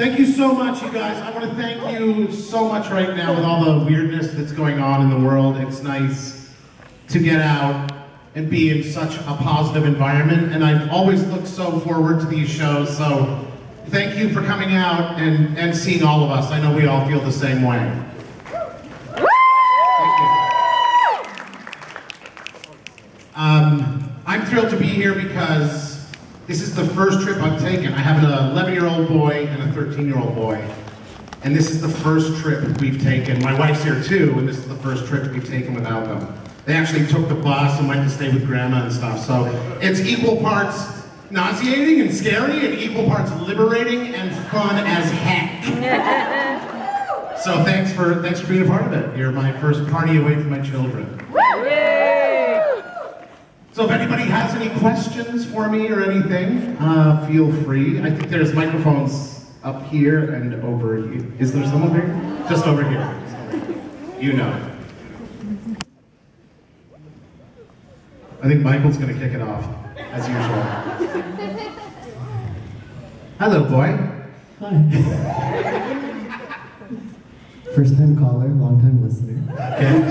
Thank you so much, you guys. I want to thank you so much right now with all the weirdness that's going on in the world. It's nice to get out and be in such a positive environment, and I've always looked so forward to these shows, so thank you for coming out and seeing all of us. I know we all feel the same way. Thank you. I'm thrilled to be here because this is the first trip I've taken. I have an 11-year-old boy and a 13-year-old boy, and this is the first trip we've taken. My wife's here too, and this is the first trip we've taken without them. They actually took the bus and went to stay with grandma and stuff, so it's equal parts nauseating and scary and equal parts liberating and fun as heck. So thanks for being a part of it. You're my first party away from my children. So if anybody has any questions for me or anything, feel free. I think there's microphones up here and over here. Is there someone there? Just over here. You know. I think Michael's going to kick it off, as usual. Hello, boy. Hi. First time caller, long time listener. Okay.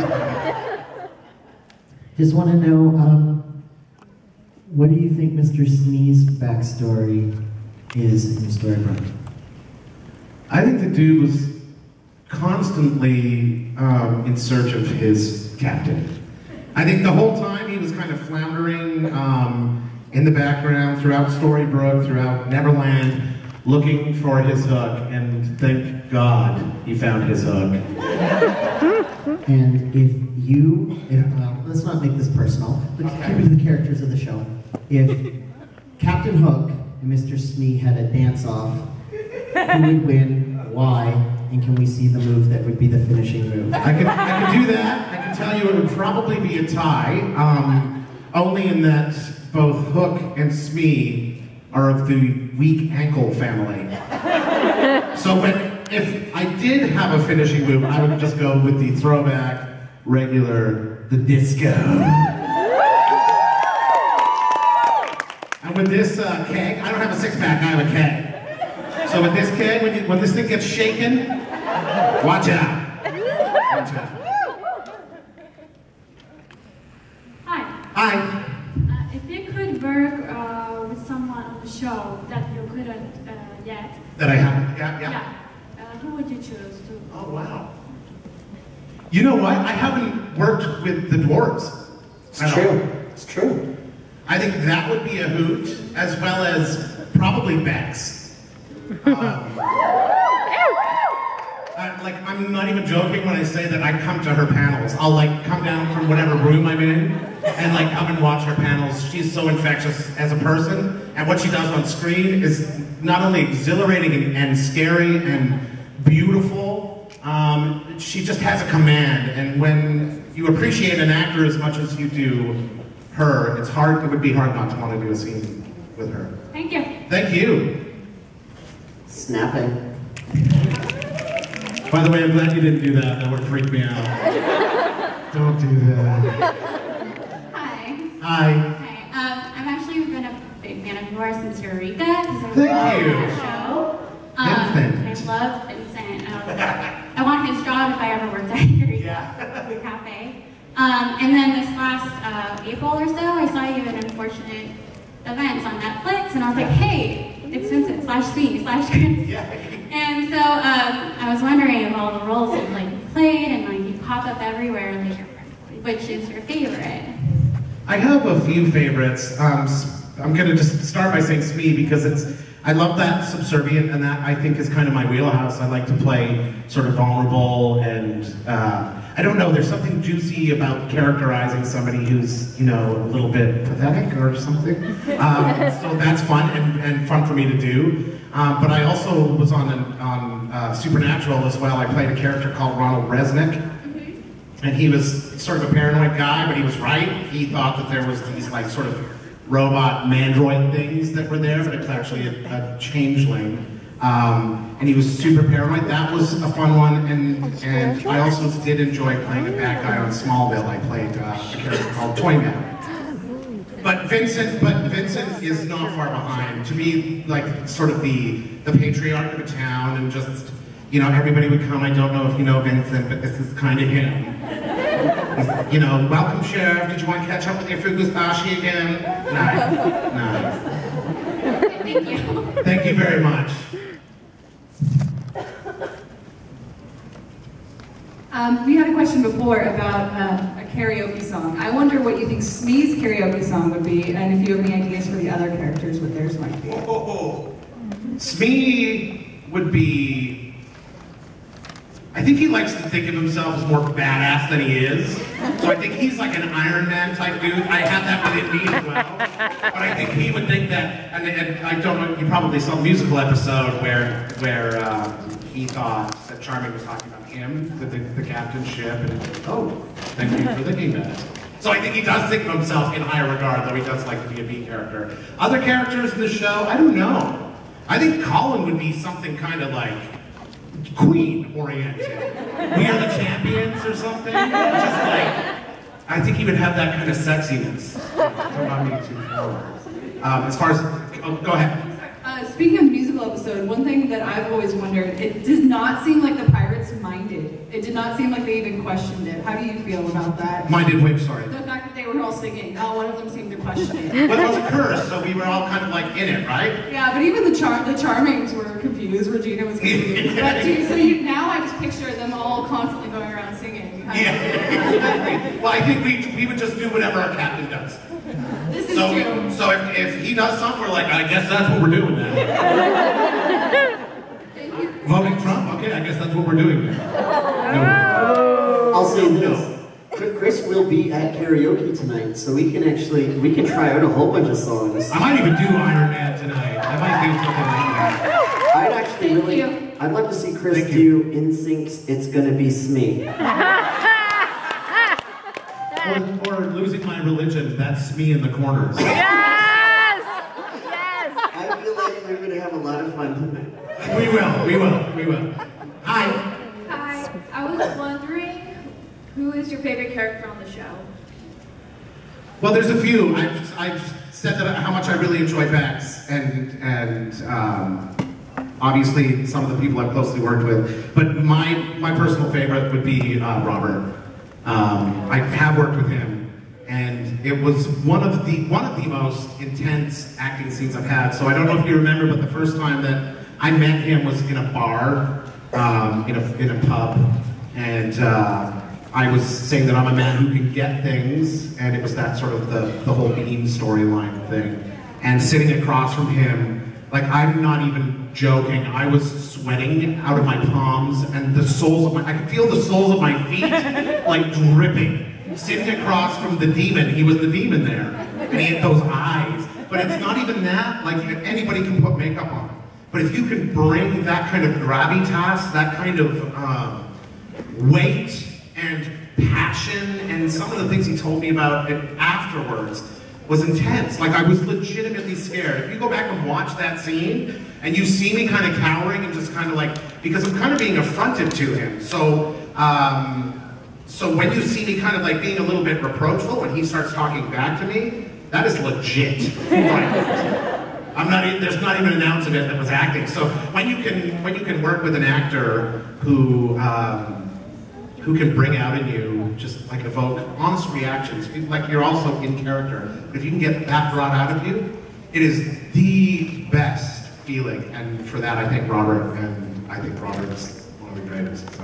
Just want to know, what do you think Mr. Smee's backstory is in Storybrooke? I think the dude was constantly in search of his captain. I think the whole time he was kind of floundering in the background throughout Storybrooke, throughout Neverland, looking for his hook, and thank God he found his hook. And let's not make this personal, let's keep it to the characters of the show. If Captain Hook and Mr. Smee had a dance-off, who would win, why, and can we see the move that would be the finishing move? I could do that. I can tell you it would probably be a tie, only in that both Hook and Smee are of the weak ankle family. So if I did have a finishing move, I would just go with the throwback, regular, the disco. And with this keg, I don't have a six-pack, I have a keg. So with this keg, when this thing gets shaken, watch out. Watch out. Hi. Hi. If you could work with someone on the show that you couldn't yet. That I haven't, yeah. Yeah. Who would you choose to? Oh, wow. You know what? I haven't worked with the dwarves. It's true. It's true. I think that would be a hoot, as well as probably Bex. I'm not even joking when I say that I come to her panels. I'll come down from whatever room I'm in and come and watch her panels. She's so infectious as a person, and what she does on screen is not only exhilarating and scary and beautiful, she just has a command, and when you appreciate an actor as much as you do her, it would be hard not to want to do a scene with her. Thank you. Thank you. Snapping. By the way, I'm glad you didn't do that. That would freak me out. Don't do that. Hi. Hi. Hi. I've actually been a big fan of yours since Eureka, because I Thank you. love the show. Vincent. I love Vincent. I was like, I want his job if I ever worked at Eureka, the cafe. And then this last April or so, I saw you at Unfortunate Events on Netflix, and I was like, hey, it's Vincent / Smee / Chris. Yeah. And so I was wondering of all the roles you've played, and you pop up everywhere, which is your favorite? I have a few favorites. I'm gonna just start by saying Smee because I love that subservient, and that I think is kind of my wheelhouse. I like to play sort of vulnerable and I don't know, there's something juicy about characterizing somebody who's, a little bit pathetic or something. So that's fun and fun for me to do. But I also was on Supernatural as well. I played a character called Ronald Resnick. And he was sort of a paranoid guy, but he was right. He thought that there was these sort of robot mandroid things that were there, but it was actually a changeling. And he was super paranoid. That was a fun one, and I also did enjoy playing a bad guy on Smallville. I played a character called Toyman. But Vincent is not far behind. To me, like sort of the patriarch of a town, and just, you know, everybody would come. I don't know if you know Vincent, but this is kind of him. You know, welcome, Sheriff. Did you want to catch up with your Fugustashi again? Nice. Thank you. Thank you very much. We had a question before about a karaoke song. I wonder what you think Smee's karaoke song would be, and if you have any ideas for the other characters, what theirs might be. Oh, Smee would be... I think he likes to think of himself as more badass than he is. So I think he's like an Iron Man type dude. I have that within me as well. But I think he would think that, and I don't know, you probably saw the musical episode where he thought that Charming was talking about him, the captain's ship, and oh, thank you for thinking that. So I think he does think of himself in higher regard, though he does like to be a B character. Other characters in the show, I don't know. I think Colin would be something kind of like Queen-oriented. We Are the Champions or something. Just like, I think he would have that kind of sexiness. Don't mind me too far. As far as, oh, go ahead. Speaking of the musical episode, one thing that I've always wondered, it does not seem like the pirates minded. It did not seem like they even questioned it. How do you feel about that? Minded which, sorry? The fact that they were all singing. One of them seemed to question it. Well, it was a curse, so we were all kind of like in it, right? Yeah, but even the Charmings were confused. Regina was confused. Now I just picture them all constantly going around singing. Yeah. Well, I think we would just do whatever our captain does. This is true. So if he does something, we're like, I guess that's what we're doing now. Voting Trump? Okay, I guess that's what we're doing now. No. I'll say this. Chris will be at karaoke tonight, so we can try out a whole bunch of songs. I might even do Iron Man tonight. I might do something like that. I'd actually I'd love to see Chris do NSYNC's It's Gonna Be Smee. Or Losing My Religion, that's me in the corners. Yes! Yes! I feel like we're gonna have a lot of fun tonight. We will. Hi. Hi. I was wondering, who is your favorite character on the show? Well, there's a few. I've said that how much I really enjoy Bex, and obviously some of the people I've closely worked with. But my personal favorite would be Robert. I have worked with him, and it was one of the most intense acting scenes I've had. So I don't know if you remember, but the first time that I met him was in a bar, in a pub, and I was saying that I'm a man who can get things, and it was that sort of the whole Bean storyline thing. And sitting across from him, like, I'm not even joking, I was sweating out of my palms, and I could feel the soles of my feet, like, dripping. Sitting across from the demon, he was the demon there, and he had those eyes. But it's not even that, like, anybody can put makeup on. But if you can bring that kind of gravitas, that kind of weight and passion, and some of the things he told me about it afterwards was intense. Like, I was legitimately scared. If you go back and watch that scene, and you see me kind of cowering and just kind of like, because I'm kind of being affronted to him. So, so when you see me kind of like being a little bit reproachful when he starts talking back to me, that is legit. There's not even an ounce of it that was acting. So when you can work with an actor who can bring out in you, just like evoke honest reactions, like you're also in character. If you can get that brought out of you, it is the best feeling. And for that, I think Robert is one of the greatest. So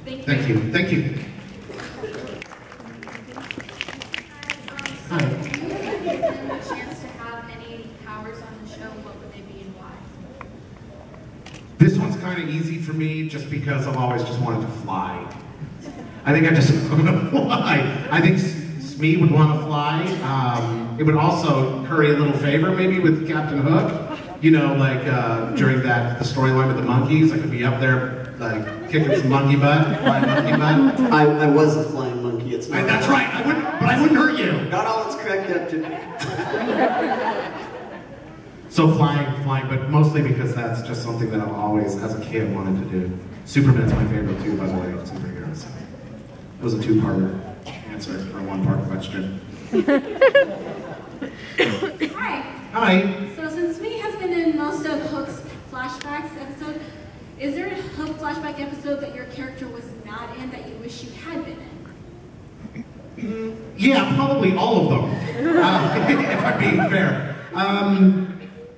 thank you. Thank you. Hi. If you could give them a chance to have any powers on the show, what would they be and why? This one's kind of easy for me just because I've always just wanted to fly. I think I just want to fly. I think Smee would want to fly. It would also curry a little favor maybe with Captain Hook. You know, like during the storyline with the monkeys, I could be up there like kicking some monkey butt, flying monkey butt. I was a flying monkey. It's not. That's right. I wouldn't hurt you. Not all it's cracked up to be. So flying, but mostly because that's just something that I've always, as a kid, wanted to do. Superman's my favorite too, by the way, superhero. So it was a two-part answer for a one-part question. Hi. Hi. So since Smee has been in most of Hook's flashbacks episode, is there a Hook flashback episode that your character was not in that you wish you had been in? Yeah, probably all of them, if I'm being fair.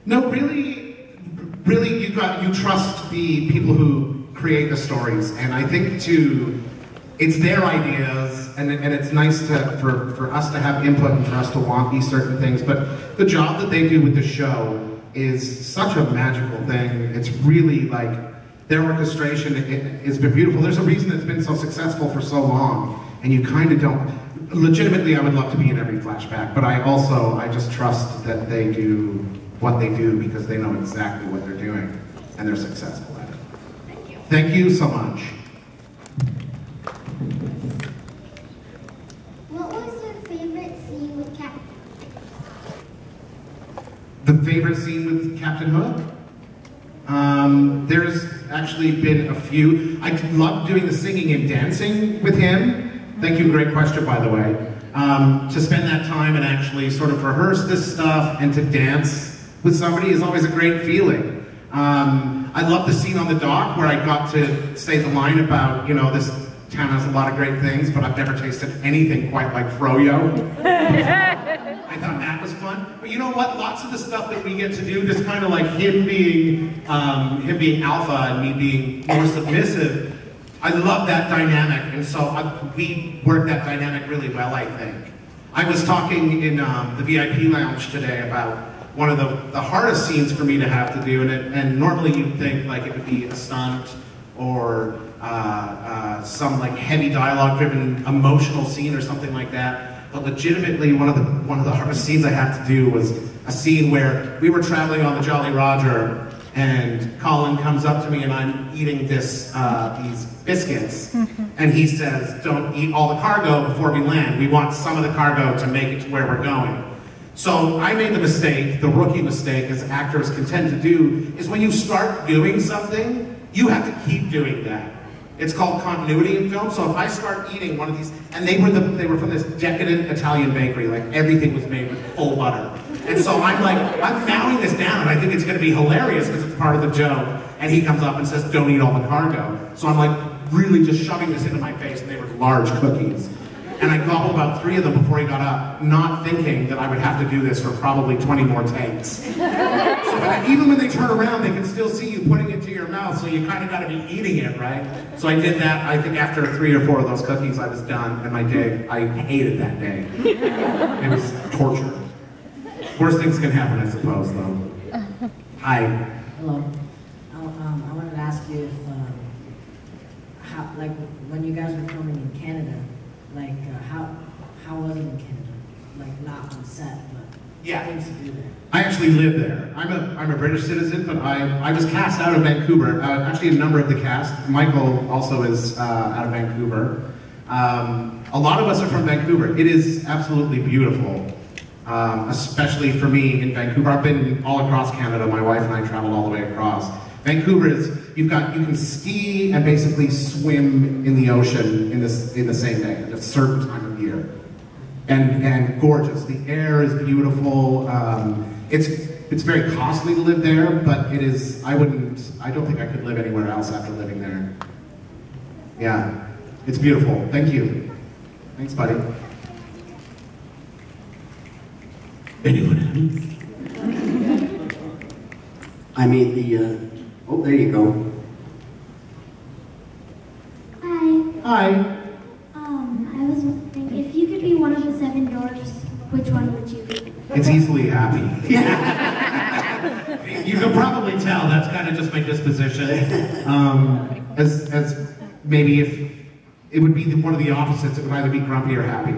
No, really, you trust the people who create the stories, and I think it's their ideas, and it's nice for us to have input and for us to want these certain things, but the job that they do with the show is such a magical thing. It's really like, their orchestration has been beautiful. There's a reason it's been so successful for so long, and you kind of don't, legitimately I would love to be in every flashback, but I just trust that they do what they do because they know exactly what they're doing, and they're successful at it. Thank you. Thank you so much. What was your favorite scene with Captain? The favorite scene with Captain Hook? There's actually been a few. I love doing the singing and dancing with him. Thank you, great question, by the way. To spend that time and actually sort of rehearse this stuff and to dance with somebody is always a great feeling. I love the scene on the dock where I got to say the line about, this town has a lot of great things, but I've never tasted anything quite like froyo. I thought that was fun. But you know what? Lots of the stuff that we get to do, just kind of like him being alpha and me being more submissive, I love that dynamic, and so we work that dynamic really well, I think. I was talking in the VIP lounge today about one of the hardest scenes for me to have to do, and normally you'd think like it would be a stunt or some like heavy dialogue-driven emotional scene or something like that. But legitimately, one of the hardest scenes I had to do was a scene where we were traveling on the Jolly Roger, and Colin comes up to me, and I'm eating these biscuits, and he says, "Don't eat all the cargo before we land. We want some of the cargo to make it to where we're going." So I made the mistake, the rookie mistake, as actors can tend to do, is when you start doing something, you have to keep doing that. It's called continuity in film. So if I start eating one of these, and they were from this decadent Italian bakery, like everything was made with full butter. And so I'm mowing this down, and I think it's going to be hilarious because it's part of the joke. And he comes up and says, "Don't eat all the cargo." So I'm like really just shoving this into my face, and they were large cookies. And I gobbled about 3 of them before he got up, not thinking that I would have to do this for probably 20 more takes. So even when they turn around, they can still see you putting it to your mouth, so you kind of got to be eating it, right? So I did that. I think after 3 or 4 of those cookies, I was done, and my day, I hated that day. It was torture. Worst things can happen, I suppose, though. Hi. Hello. I wanted to ask you if, when you guys were filming in Canada, how was it in Canada? Like, not on set, but things to do there. I actually live there. I'm a British citizen, but I was cast out of Vancouver. Actually, a number of the cast. Michael also is out of Vancouver. A lot of us are from Vancouver. It is absolutely beautiful, especially for me in Vancouver. I've been all across Canada. My wife and I traveled all the way across. Vancouver is, you can ski and basically swim in the ocean in the same day at a certain time of year. And gorgeous. The air is beautiful. It's very costly to live there, but it is, I don't think I could live anywhere else after living there. Yeah, it's beautiful. Thank you. Thanks, buddy. Anyone else? I made the, oh, there you go. Hi. Hi. I was wondering, if you could be one of the 7 dwarfs, which one would you be? It's easily happy. You can probably tell, that's kind of just my disposition. As maybe if it would be one of the opposites, it would either be grumpy or happy.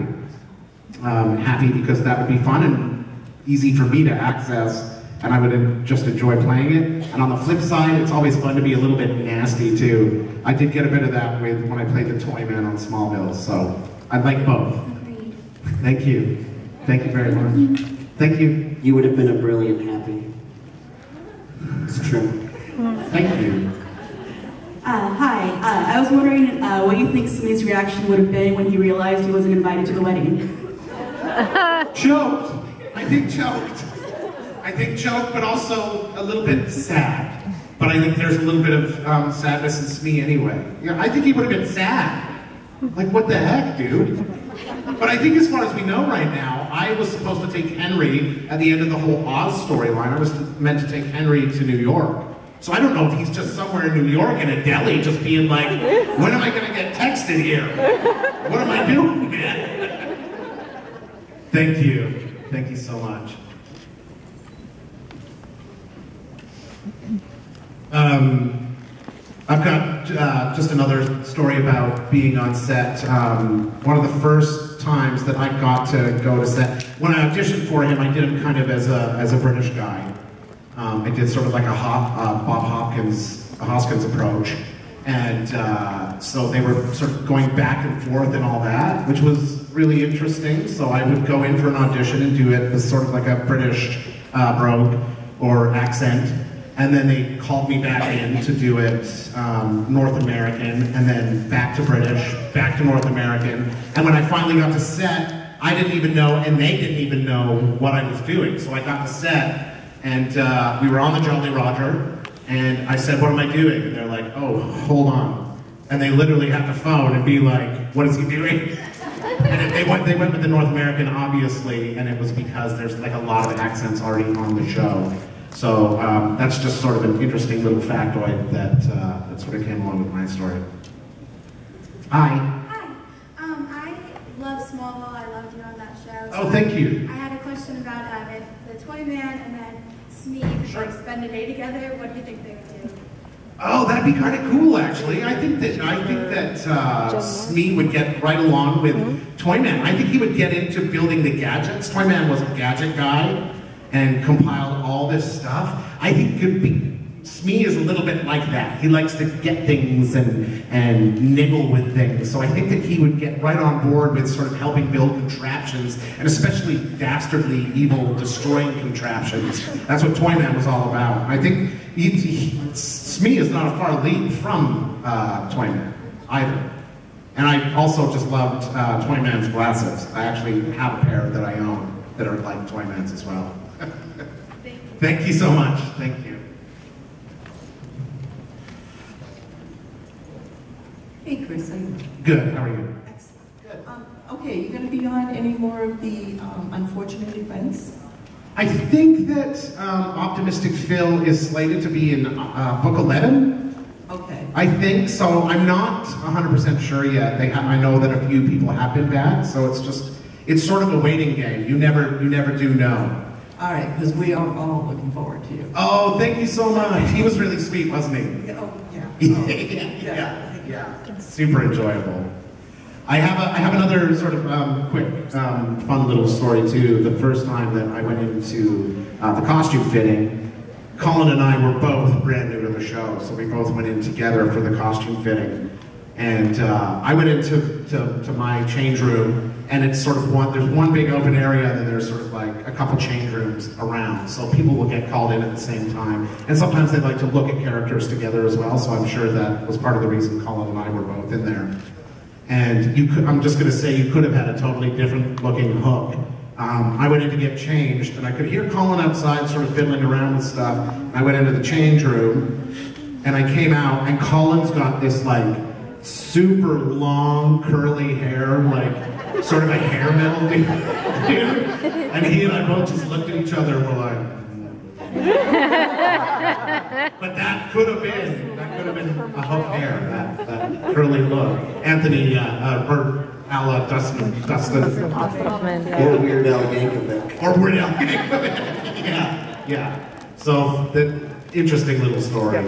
Happy because that would be fun and easy for me to access, and I would just enjoy playing it. And on the flip side, it's always fun to be a little bit nasty too. I did get a bit of that when I played the Toy Man on Smallville, so I like both. Agreed. Thank you. Thank you very much. Thank you. You would have been a brilliant Happy. It's true. Thank you. Hi. I was wondering what you think Smee's reaction would have been when he realized he wasn't invited to the wedding. Choked. I think choked. I think choked, but also a little bit sad. But I think there's a little bit of sadness in Smee anyway. Yeah, I think he would have been sad. Like, what the heck, dude? But I think as far as we know right now, I was supposed to take Henry at the end of the whole Oz storyline. I was meant to take Henry to New York. So I don't know if he's just somewhere in New York in a deli just being like, when am I gonna get texted here? What am I doing, man? Thank you. Thank you so much. I've got just another story about being on set. One of the first times that I got to go to set, when I auditioned for him, I did him kind of as a British guy. I did sort of like a Bob Hoskins approach. And so they were sort of going back and forth and all that, which was really interesting. So I would go in for an audition and do it with sort of like a British brogue or accent. And then they called me back in to do it North American, and then back to British, back to North American. And when I finally got to set, I didn't even know, and they didn't even know what I was doing. So I got to set, and we were on the Jolly Roger, and I said, what am I doing? And they're like, oh, hold on. And they literally had to phone and be like, what is he doing? And they went with the North American, obviously, and it was because there's like a lot of accents already on the show. So that's just sort of an interesting little factoid that sort of came along with my story. Hi. Hi. I love Smallville. I loved you on that show. Oh, thank you. I had a question about if the Toy Man and then Smee could like spend a day together. What do you think they would do? Oh, that'd be kind of cool, actually. I think that Smee would get right along with Toyman. I think he would get into building the gadgets. Toyman was a gadget guy and compiled all this stuff. I think Smee is a little bit like that. He likes to get things and nibble with things. So I think that he would get right on board with sort of helping build contraptions, and especially dastardly, evil, destroying contraptions. That's what Toyman was all about. I think Smee is not a far leap from Toyman either. And I also just loved Toyman's glasses. I actually have a pair that I own that are like Toyman's as well. Thank you so much. Thank you. Hey Chris, how are you? Good, how are you? Excellent. Good. Okay, you're going to be on any more of the unfortunate events? I think that Optimistic Phil is slated to be in Book 11. Okay. I think, so I'm not 100% sure yet. I know that a few people have been back, so it's sort of a waiting game. You never do know. All right, because we are all looking forward to you. Oh, thank you so much. He was really sweet, wasn't he? Yeah, oh, yeah. Yeah. Super enjoyable. I have another sort of quick, fun little story too. The first time that I went into the costume fitting, Colin and I were both brand new to the show, so we both went in together for the costume fitting. And I went into my change room, and it's sort of there's one big open area, and then there's sort of like a couple change rooms around, so people will get called in at the same time. And sometimes they like to look at characters together as well, so I'm sure that was part of the reason Colin and I were both in there. And I'm just going to say, you could have had a totally different looking Hook. I went in to get changed, and I could hear Colin outside sort of fiddling around with stuff. I went into the change room, and I came out, and Colin's got this like super long curly hair, like sort of a hair metal dude. And he and I both just looked at each other and were like, but that could have been a Hook hair, that curly look. Anthony, or Ala Dustin. Or Weird Al Yankovic. Or Weird Al Yankovic. Yeah. So, the interesting little story.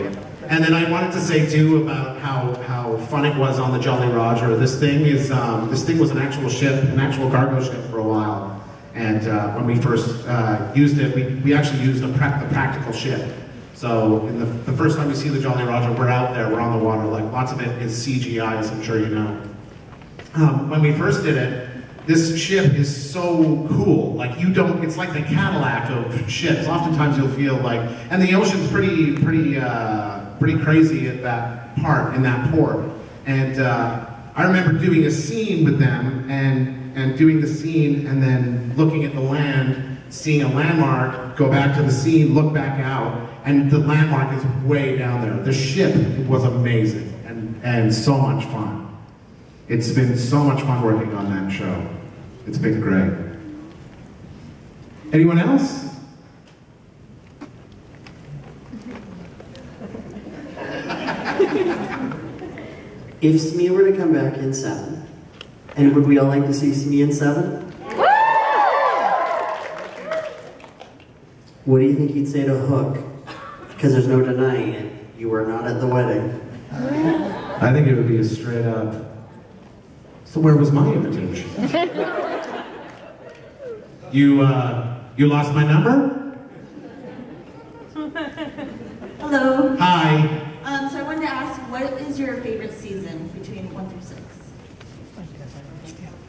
And then I wanted to say too about how fun it was on the Jolly Roger. This thing was an actual ship, an actual cargo ship for a while. And when we first used it, we actually used the practical ship. So in the first time you see the Jolly Roger, we're out there, we're on the water. Like lots of it is CGI, as I'm sure you know. When we first did it, this ship is so cool. Like it's like the Cadillac of ships. Oftentimes you'll feel like, and the ocean's pretty crazy at that part, in that port. And I remember doing a scene with them and doing the scene and then looking at the land, seeing a landmark, go back to the scene, look back out, and the landmark is way down there. The ship was amazing and so much fun. It's been so much fun working on that show. It's been great. Anyone else? If Smee were to come back in 7, and would we all like to see Smee in 7? What do you think he'd say to Hook? Because there's no denying it. You were not at the wedding. I think it would be a straight up, so where was my invitation? You lost my number? Hello. Hi. So I wanted to ask, what is your favorite season between 1 through 6?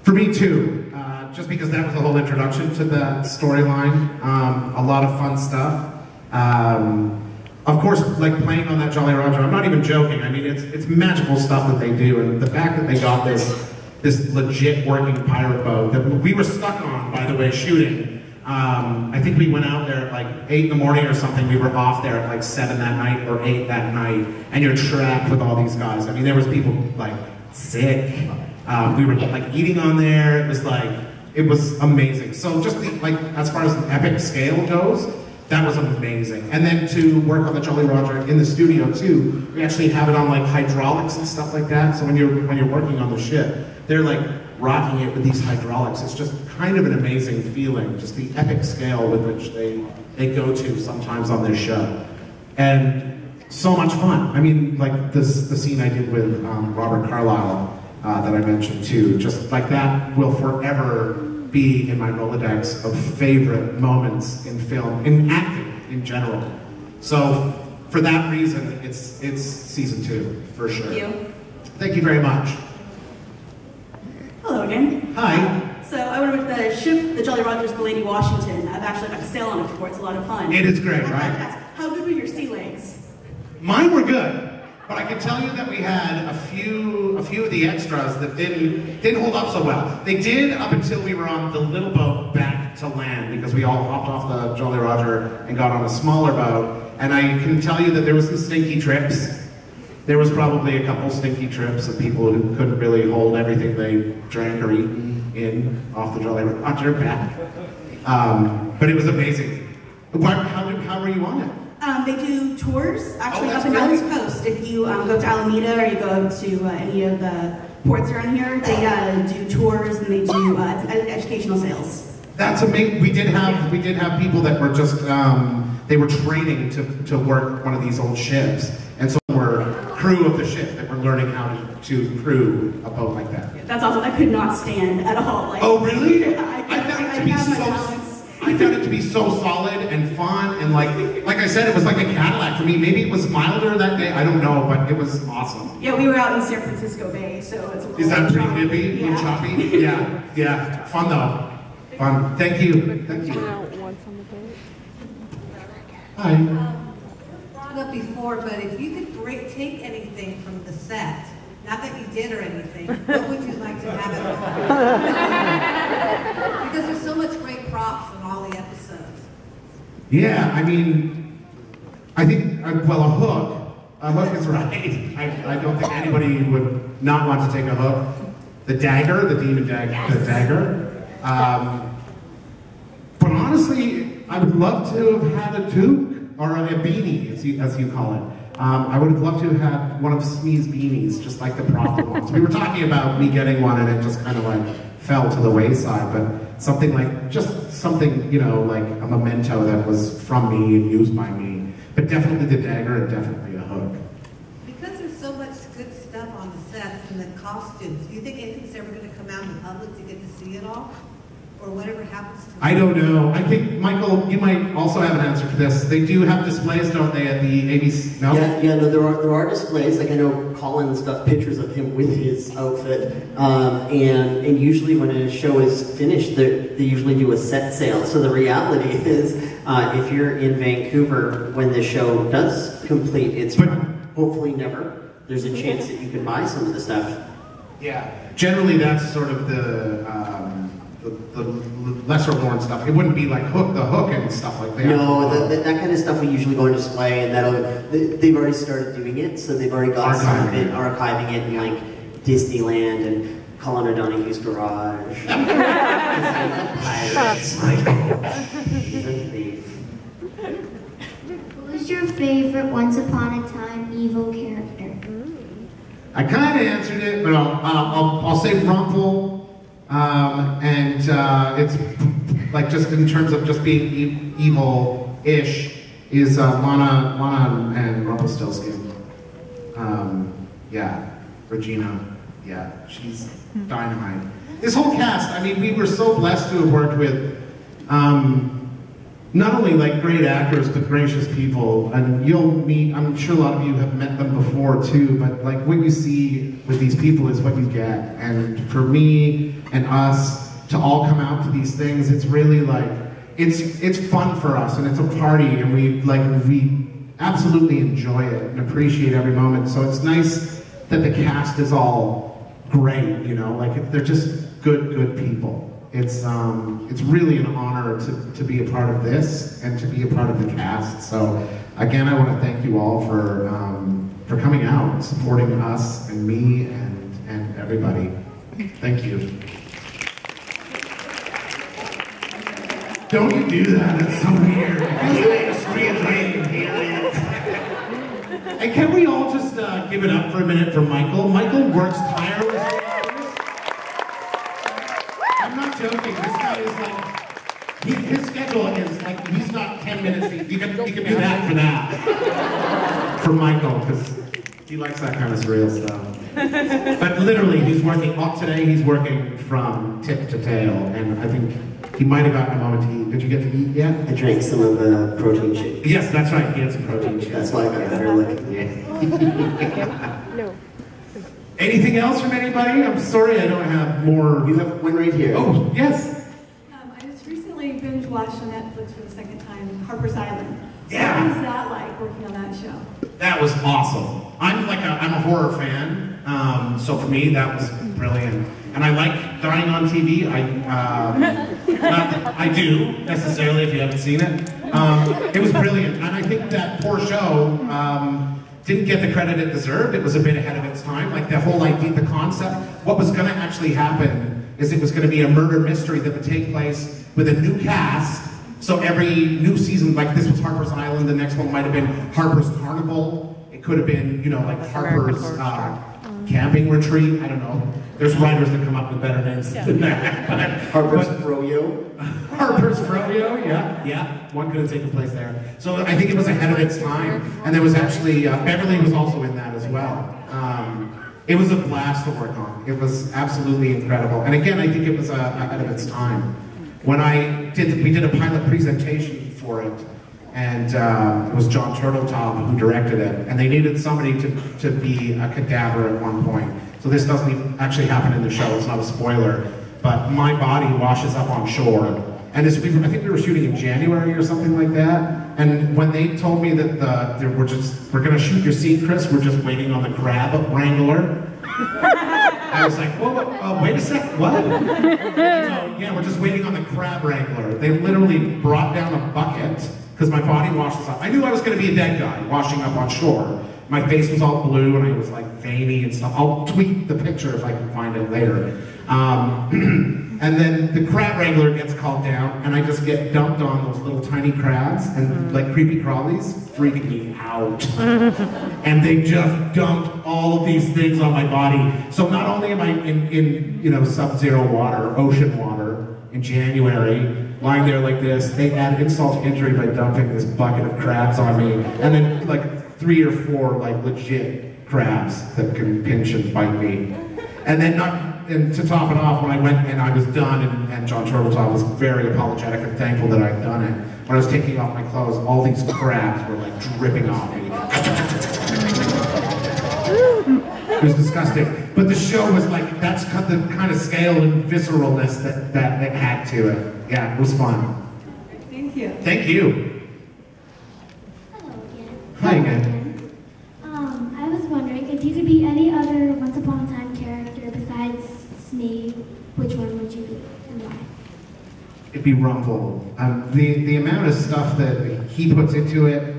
For me too, just because that was the whole introduction to the storyline. A lot of fun stuff. Of course, like playing on that Jolly Roger, I'm not even joking. I mean, it's magical stuff that they do, and the fact that they got this legit working pirate boat that we were stuck on, by the way, shooting. I think we went out there at like 8 in the morning or something. We were off there at like 7 that night or 8 that night, and you're trapped with all these guys. I mean, there was people like sick. We were like eating on there. It was amazing. So just as far as the epic scale goes, that was amazing. And then to work on the Jolly Roger in the studio too, we actually have it on like hydraulics and stuff like that. So when you're working on the ship, they're like rocking it with these hydraulics. It's just kind of an amazing feeling, just the epic scale with which they go to sometimes on this show. And so much fun. I mean, like the scene I did with Robert Carlyle that I mentioned too, just like that will forever be in my Rolodex of favorite moments in film, in acting in general. So for that reason, it's season 2 for sure. Thank you. Thank you very much. Hello again. Hi. So I went with the ship, the Jolly Roger's, the Lady Washington. I've actually got to sail on it before. It's a lot of fun. It is great, right? How good were your sea legs? Mine were good. But I can tell you that we had a few of the extras that didn't hold up so well. They did up until we were on the little boat back to land, because we all hopped off the Jolly Roger and got on a smaller boat. And I can tell you that there was some stinky trips. There was probably a couple stinky trips of people who couldn't really hold everything they drank or eaten in off the Jolly Roger back. But it was amazing. How were you on it? They do tours, actually, that's up and down great. the coast. If you go to Alameda or you go to any of the ports around here, they do tours and they do educational sales. That's amazing. We did have people that were just they were training to work one of these old ships, and so were crew of the ship that were learning how to crew a boat like that. That's awesome. I could not stand at all. Like, oh really? I I found it to be so solid and fun, and like I said, it was like a Cadillac for me. Maybe it was milder that day, I don't know, but it was awesome. Yeah, we were out in San Francisco Bay, so it's a little Is that pretty choppy. nippy? A little choppy? Yeah. Fun though. Fun. Thank you. Thank you. Hi. Brought up before, but if you could take anything from the set, not that you did or anything, what would you like to have at home? Because there's so much great props in all the episodes. Yeah, I mean, I think, well, a hook is right. I don't think anybody would not want to take a hook. The dagger, the demon dagger, the dagger. But honestly, I would love to have had a toque, or a beanie, as you call it. I would have loved to have had one of Smee's beanies, just like the proper ones. We were talking about me getting one, and it just kind of like fell to the wayside, but something like, just something, you know, like a memento that was from me and used by me. But definitely the dagger and definitely a hook. Because there's so much good stuff on the sets and the costumes, do you think anything's ever going to come out in public to get to see it all? Or whatever happens to it? I don't know. I think, Michael, you might also have an answer for this. They do have displays, don't they, at the ABC? No? Yeah, no, there are displays. Like I know Colin's got pictures of him with his outfit, and usually when a show is finished, they usually do a set sale. So the reality is, if you're in Vancouver when the show does complete its run, hopefully never, there's a chance that you can buy some of the stuff. Yeah, generally that's sort of the the lesser known stuff. It wouldn't be like Hook the Hook and stuff like that. No, that kind of stuff we usually go on display, and they've already started doing it, so they've already got some of it, archiving it in like Disneyland and Colin O'Donoghue's garage. He's a thief. Who's your favorite Once Upon a Time evil character? I kind of answered it, but I'll say Rumpel, and it's like just in terms of just being evil-ish is Lana and Rumpelstiltskin. Yeah, Regina. Yeah, she's dynamite. This whole cast, I mean, we were so blessed to have worked with not only like great actors, but gracious people. And you'll meet, I'm sure a lot of you have met them before too, but like what you see with these people is what you get. And for me and us to all come out to these things, it's really like, it's fun for us and it's a party, and we absolutely enjoy it and appreciate every moment. So it's nice that the cast is all great, you know, like they're just good people. It's really an honor to be a part of this and to be a part of the cast. So again, I want to thank you all for coming out, supporting us and me and everybody. Thank you. Don't you do that? That's so weird. And can we all just give it up for a minute for Michael? Michael works tirelessly. I'm not joking. This guy is like, his schedule is like, he's not 10 minutes. You can do that for that. For Michael, because he likes that kind of surreal stuff. But literally, he's working, today he's working from tip to tail, and I think he might have gotten a moment to eat. Did you get to eat yet? I drank some of the protein shake. Yes, that's right. He had some protein shake. That's why I got better looking. Yeah. No. Anything else from anybody? I'm sorry I don't have more. You have one right here. Oh, yes. I just recently binge watched on Netflix for the second time, Harper's Island. Yeah. What was that like working on that show? That was awesome. I'm a horror fan, so for me that was brilliant. And I like dying on TV. Not that I do necessarily if you haven't seen it. It was brilliant, and I think that poor show didn't get the credit it deserved. It was a bit ahead of its time. Like the whole idea, the concept, what was going to actually happen is it was going to be a murder mystery that would take place with a new cast. So every new season, like this was Harper's Island, the next one might have been Harper's Carnival. It could have been, you know, like Harper's camping retreat. I don't know. There's writers that come up with better names than that. Harper's Froyo. Harper's Froyo, yeah. One could have taken place there. So I think it was ahead of its time. And there was actually, Beverly was also in that as well. It was a blast to work on. It was absolutely incredible. And again, I think it was ahead of its time. When we did a pilot presentation for it, and it was John Turtletop who directed it, and they needed somebody to be a cadaver at one point. So this doesn't actually happen in the show, it's not a spoiler, but my body washes up on shore. And I think we were shooting in January or something like that, and when they told me that we're gonna shoot your scene, Chris, we're just waiting on the crab wrangler, I was like, whoa, wait a sec, what? Yeah, we're just waiting on the crab wrangler. They literally brought down a bucket, because my body washes up. I knew I was going to be a dead guy washing up on shore. My face was all blue and I was like veiny and stuff. I'll tweet the picture if I can find it later. And then the crab wrangler gets called down and I just get dumped on those little tiny crabs and like creepy crawlies freak me out. And they just dumped all of these things on my body. So not only am I in sub-zero water, ocean water in January, lying there like this, they add insult to injury by dumping this bucket of crabs on me, and then like 3 or 4 like legit crabs that can pinch and bite me. And then to top it off, when I went and I was done, and John Turtletop was very apologetic and thankful that I'd done it, when I was taking off my clothes, all these crabs were like dripping off me. It was disgusting. But the show was like, that's the kind of scale and visceralness that it had to it. Yeah, it was fun. Thank you. Thank you. Hello again. Hi again. I was wondering if you could be any other Once Upon a Time character besides Smee, which one would you be and why? it'd be Rumble. The amount of stuff that he puts into it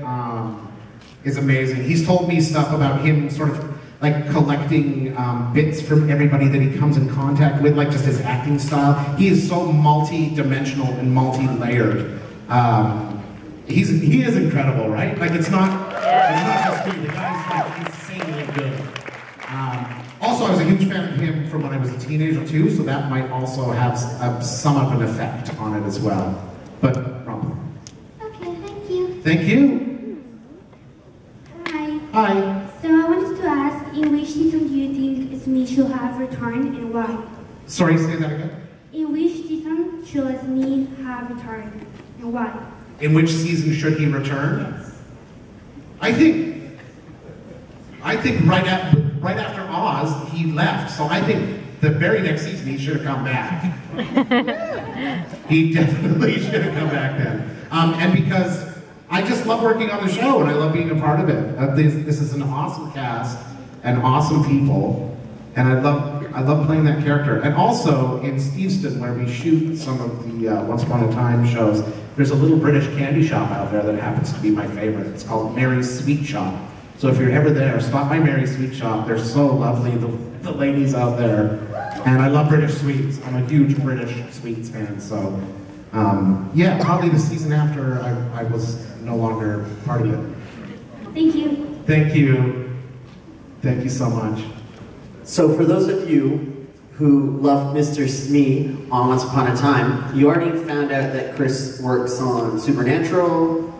is amazing. He's told me stuff about him sort of like collecting bits from everybody that he comes in contact with, like just his acting style. He is so multi-dimensional and multi-layered. He is incredible, right? Like it's not just me. The guy's like insanely good. Also, I was a huge fan of him from when I was a teenager too, so that might also have some of an effect on it as well. But Rumble. Okay, thank you. Thank you. Hi. Hi. So I wanted to ask, in which season do you think Smee should have returned and why? Sorry, say that again. In which season should Smee have returned and why? In which season should he return? Yes. I think right after Oz, he left. So I think the very next season he should have come back. He definitely should have come back then. And because I just love working on the show and I love being a part of it. This is an awesome cast and awesome people, and I love playing that character. And also in Steveston, where we shoot some of the Once Upon a Time shows, there's a little British candy shop out there that happens to be my favorite. It's called Mary's Sweet Shop. So if you're ever there, stop by Mary's Sweet Shop. They're so lovely, the ladies out there. And I love British sweets. I'm a huge British sweets fan, so yeah, probably the season after I was no longer part of it. Thank you. Thank you. Thank you so much. So for those of you who love Mr. Smee on Once Upon a Time, you already found out that Chris works on Supernatural,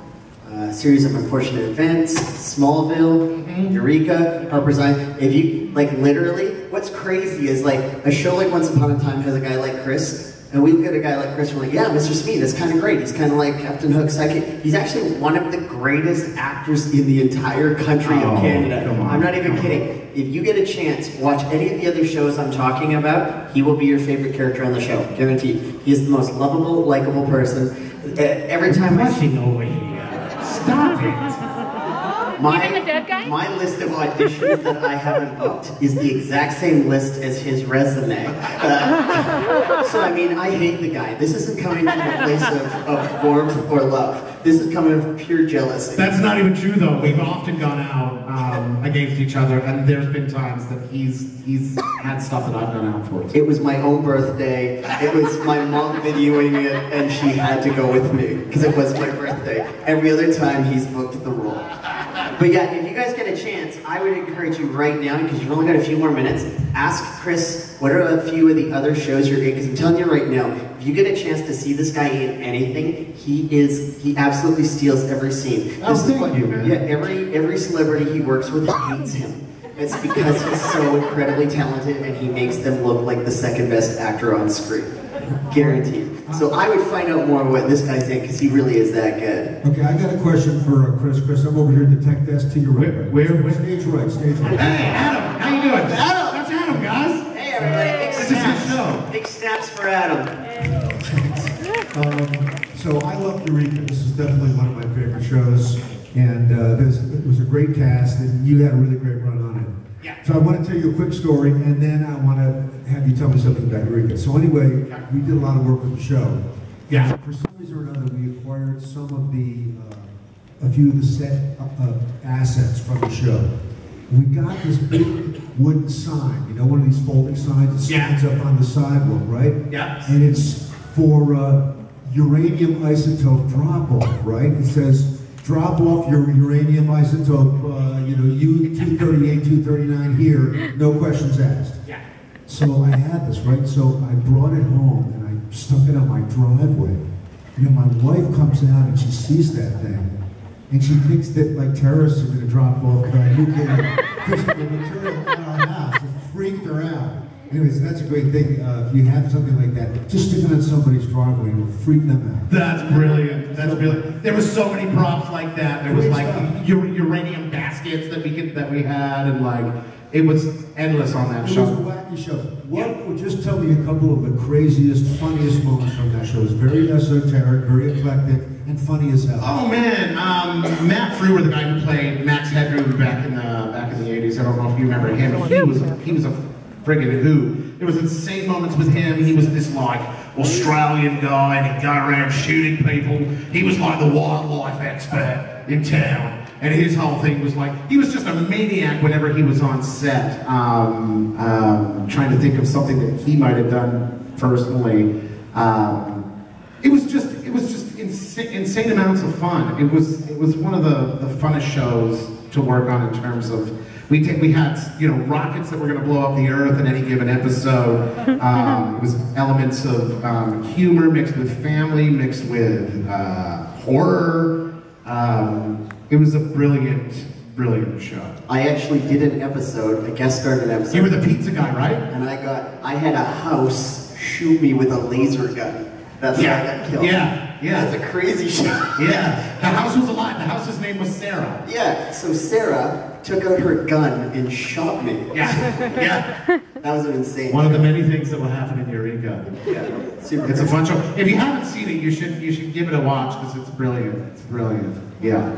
a series of unfortunate events, Smallville, Eureka, Harper's Island. If you, like literally, what's crazy is like a show like Once Upon a Time has a guy like Chris, and we look at a guy like Chris, we're like, yeah, Mr. Smee, that's kind of great. He's kind of like Captain Hook's sidekick. He's actually one of the greatest actors in the entire country of Canada. I'm not even kidding. If you get a chance, watch any of the other shows I'm talking about, he will be your favorite character on the show, guaranteed. He is the most lovable, likable person. Every time I see over here. Stop it. Even the dead guy? My list of auditions that I haven't booked is the exact same list as his resume. So I mean, I hate the guy. This isn't coming from a place of warmth or love. This is coming from pure jealousy. That's not even true though. We've often gone out against each other, and there's been times that he's had stuff that I've gone out for. It was my own birthday. It was my mom videoing it, and she had to go with me because it was my birthday. Every other time he's booked the role. But yeah, if you guys get a chance, I would encourage you right now, because you've only got a few more minutes, ask Chris, what are a few of the other shows you're in? Because I'm telling you right now, if you get a chance to see this guy in anything, he absolutely steals every scene. Oh, thank you, man. Yeah, every celebrity he works with hates him. It's because he's so incredibly talented and he makes them look like the second best actor on screen. Guaranteed. So I would find out more what this guy's in, because he really is that good. Okay, I got a question for Chris. Chris, I'm over here at the tech desk to your right. Where? Stage right, stage right. Hey, Adam, how you doing? Adam! That's Adam, guys. Hey, everybody. Big This is his show. Big snaps for Adam. So I love Eureka. This is definitely one of my favorite shows. And it was a great cast, and you had a really great run on it. Yeah. So I want to tell you a quick story, and then I want to have you tell me something about Eureka. So anyway, we did a lot of work with the show. Yeah. For some reason or another, we acquired some of a few of the set assets from the show. We got this big wooden sign, you know, one of these folding signs that stands up on the sidewalk, right? Yeah. And it's for uranium isotope drop-off, right? It says, drop off your uranium isotope, U-238, 239 here, no questions asked. Yeah. So I had this, right? So I brought it home and I stuck it on my driveway. You know, my wife comes out and she sees that thing, and she thinks that like terrorists are going to drop off nuclear physical material in our house. It freaked her out. Anyways, that's a great thing. If you have something like that, just stick it on somebody's driveway and it'll freak them out. That's brilliant. That's brilliant. There was so many props like that. There was like uranium baskets that we had, and like it was endless on that show. It was a wacky show. What? Just tell me a couple of the craziest, funniest moments from that show. It's very esoteric, very eclectic, and funny as hell. Oh man, Matt Frewer, the guy who played Max Headroom back in the 80s. I don't know if you remember him. He was a friggin' who. There was insane moments with him. He was this like Australian guy, and he'd go around shooting people. He was like the wildlife expert in town. And his whole thing was like, he was just a maniac whenever he was on set. Trying to think of something that he might have done personally. It was just insane amounts of fun. It was one of the funnest shows to work on in terms of, we had, you know, rockets that were going to blow up the earth in any given episode. It was elements of humor mixed with family, mixed with horror. It was a brilliant show. I actually did an episode, a guest starred an episode. You were the pizza guy, right? And I had a house shoot me with a laser gun. That's how I got killed. Yeah. That's a crazy show. Yeah. The house was alive. The house's name was Sarah. Yeah, so Sarah took out her gun and shot me. Yeah. That was an insane One of the many things that will happen in Eureka. Yeah, super It's a fun show. If you haven't seen it, you should give it a watch because it's brilliant. It's brilliant. Yeah.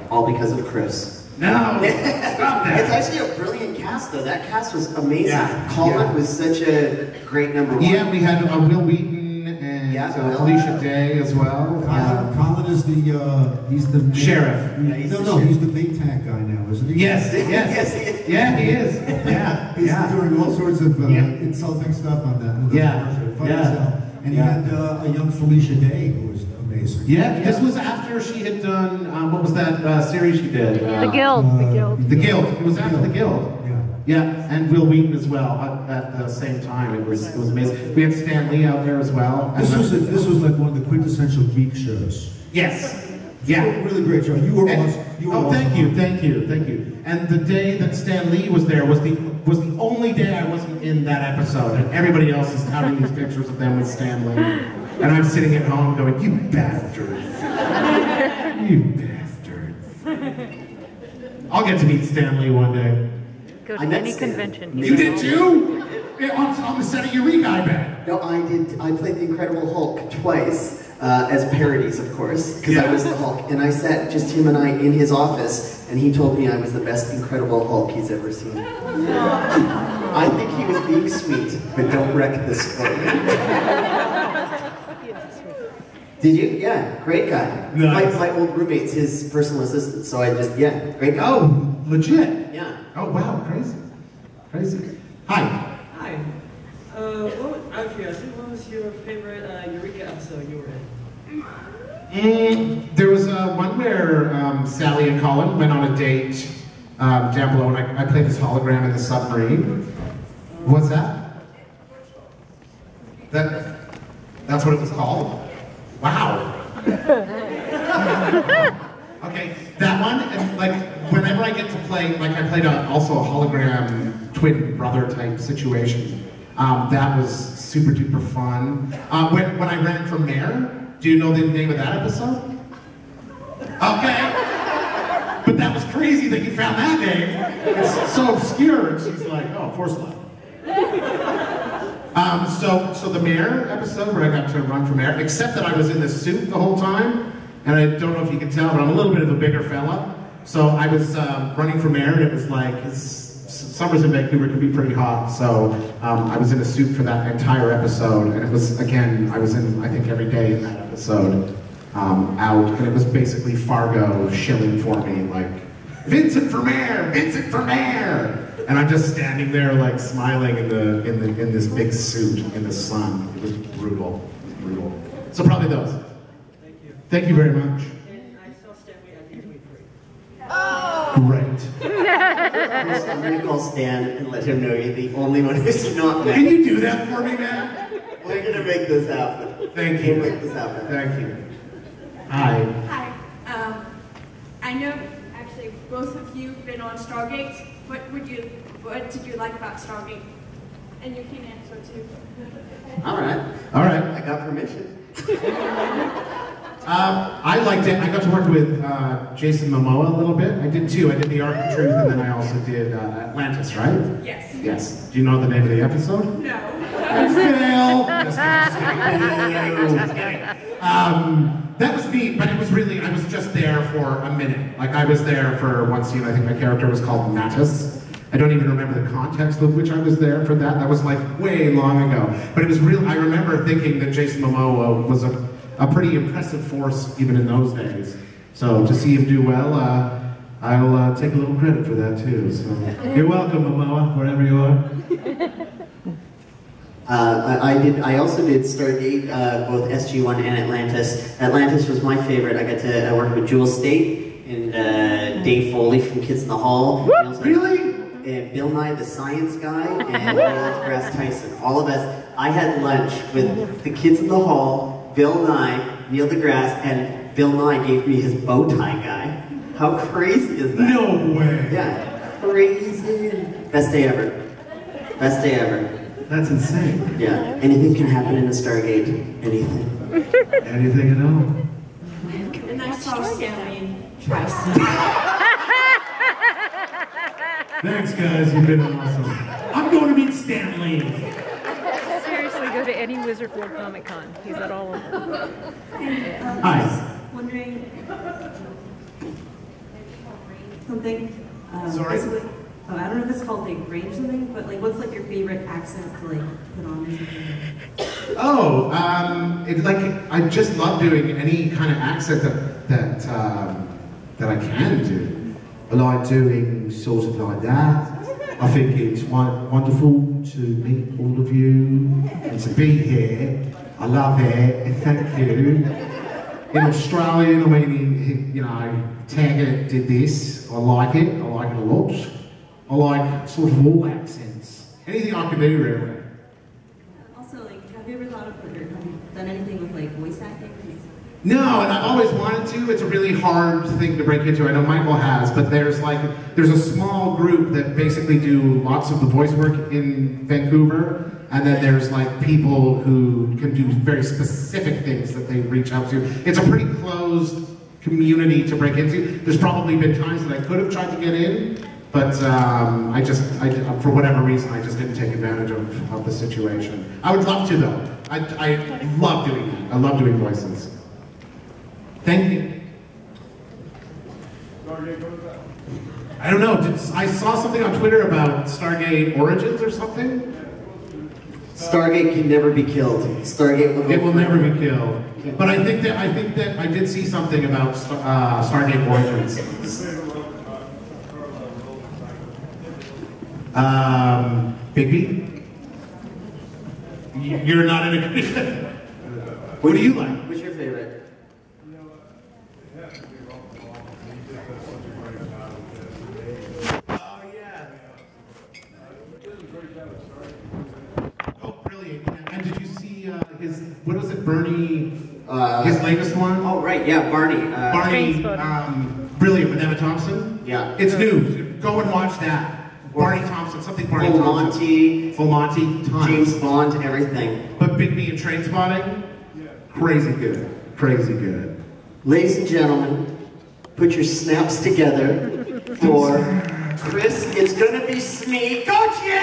All because of Chris. No, stop that. It's actually a brilliant cast, though. That cast was amazing. Yeah. Colin was such a great number one. Yeah, we had Will Wheaton and Felicia Day as well. Colin is he's the sheriff. He's the big tank guy now, isn't he? Yes, he is. Yeah, he is. Yeah, he's doing all sorts of insulting stuff on that. Funny as hell. And he had a young Felicia Day who was amazing. Yeah, this was after she had done, what was that series she did? The Guild. The Guild. It was after The Guild. Yeah, and Will Wheaton as well at the same time. It was amazing. We had Stan Lee out there as well. This was like one of the quintessential geek shows. Yes. Yeah. Really great show. You were awesome. Thank you. And the day that Stan Lee was there was the only day I wasn't in that episode, and everybody else is touting these pictures of them with Stan Lee, and I'm sitting at home going, "You bastards! You bastards!" I'll get to meet StanLee one day. Go to any convention. You did too? On the set of Eureka, I bet. No, I did. I played the Incredible Hulk twice. As parodies, of course, because I was the Hulk. And I sat just him and I in his office, and he told me I was the best Incredible Hulk he's ever seen. I think he was being sweet, but don't wreck this for me. Did you? Yeah, great guy. Nice. My old roommate's his personal assistant, so I just, great guy. Oh, legit? Yeah. Oh, wow, crazy. Hi. Hi. Out of curiosity, what was your favorite Eureka episode you were in? There was one where Sally and Colin went on a date down below, and I played this hologram in the submarine. What's that? That's what it was called? Wow. Okay, that one, and like whenever I get to play, like I played also a hologram twin brother type situation. That was super duper fun. When I ran for mayor, do you know the name of that episode? Okay. But that was crazy that you found that name. It's so obscure. And she's like, oh, Force Love. So the mayor episode where I got to run for mayor, except that I was in this suit the whole time, and I don't know if you can tell, but I'm a little bit of a bigger fella. So I was running for mayor, and it was like, summers in Vancouver can be pretty hot, so I was in a suit for that entire episode, and it was, again, I was in, I think, every day in that episode out, and it was basically Fargo shilling for me, like, Vincent for mayor! Vincent for mayor! And I'm just standing there, like, smiling in this big suit in the sun. It was brutal. So probably those. Thank you. Thank you very much. And I saw Stanley at the free. Great. I'm going to call Stan and let him know you're the only one who's not mad. Can you do that for me, man? We're going to make this happen. Thank you. We'll make this happen. Thank you. Hi. Hi. I know actually both of you have been on Stargate. What did you like about Stargate? And you can answer too. All right. I got permission. I liked it. I got to work with Jason Momoa a little bit. I did two. I did The Ark of Truth, and then I also did Atlantis, right? Yes. Yes. Do you know the name of the episode? No. Phil! Just kidding. That was neat, but it was really, I was just there for a minute. Like, I was there for one scene. I think my character was called Mattis, I don't even remember the context with which I was there for that. That was like way long ago. But it was real. I remember thinking that Jason Momoa was a pretty impressive force even in those days. So to see him do well, I'll take a little credit for that too. So you're welcome, Momoa, wherever you are. I also did Stargate, both SG-1 and Atlantis. Atlantis was my favorite. I worked with Jewel State and Dave Foley from Kids in the Hall. Really? And Bill Nye, the science guy, and Neil deGrasse Tyson. All of us. I had lunch with the Kids in the Hall, Bill Nye, Neil deGrasse, and Bill Nye gave me his bow tie guy. How crazy is that? No way. Yeah, crazy. Best day ever. Best day ever. That's insane. Yeah, anything can happen in a Stargate. Anything. Anything at all. And I saw Stanley twice. Thanks, guys. You've been awesome. I'm going to meet Stan Lee. Seriously, go to any Wizard World Comic Con. He's at all of them. I was wondering something. Sorry? Basically, I don't know if it's called like range something, but like, what's like your favorite accent to like put on or something? Oh, I just love doing any kind of accent that I can do. I like doing sort of like that. I think it's wonderful to meet all of you and to be here. I love it. Thank you. In Australia, I mean, you know, Taggart did this. I like it. I like it a lot. I like sort of all accents. Anything I can do, really. Also, like, have you ever thought of, or have you done anything with like voice acting? No, and I've always wanted to. It's a really hard thing to break into. I know Michael has, but there's a small group that basically do lots of the voice work in Vancouver, and then there's like people who can do very specific things that they reach out to. It's a pretty closed community to break into. There's probably been times that I could have tried to get in, but I for whatever reason, I just didn't take advantage of the situation. I would love to though. I love doing that. I love doing voices. Thank you. I don't know, I saw something on Twitter about Stargate Origins or something? Stargate can never be killed. Stargate will It will never be killed. But I think that I did see something about Stargate Origins. Bigby? You're not in a... What do you like? What's your favorite? What was it, Bernie, his latest one? Oh, right, yeah, Barney. Brilliant, with Emma Thompson? Yeah. It's new. Go and watch that. Barney Thompson, something Barney Full Thompson. Monty. Full Monty, tons. James Bond, everything. But Bigby and Trainspotting? Crazy good. Crazy good. Ladies and gentlemen, put your snaps together for Chris. It's gonna be Smee Gauthier!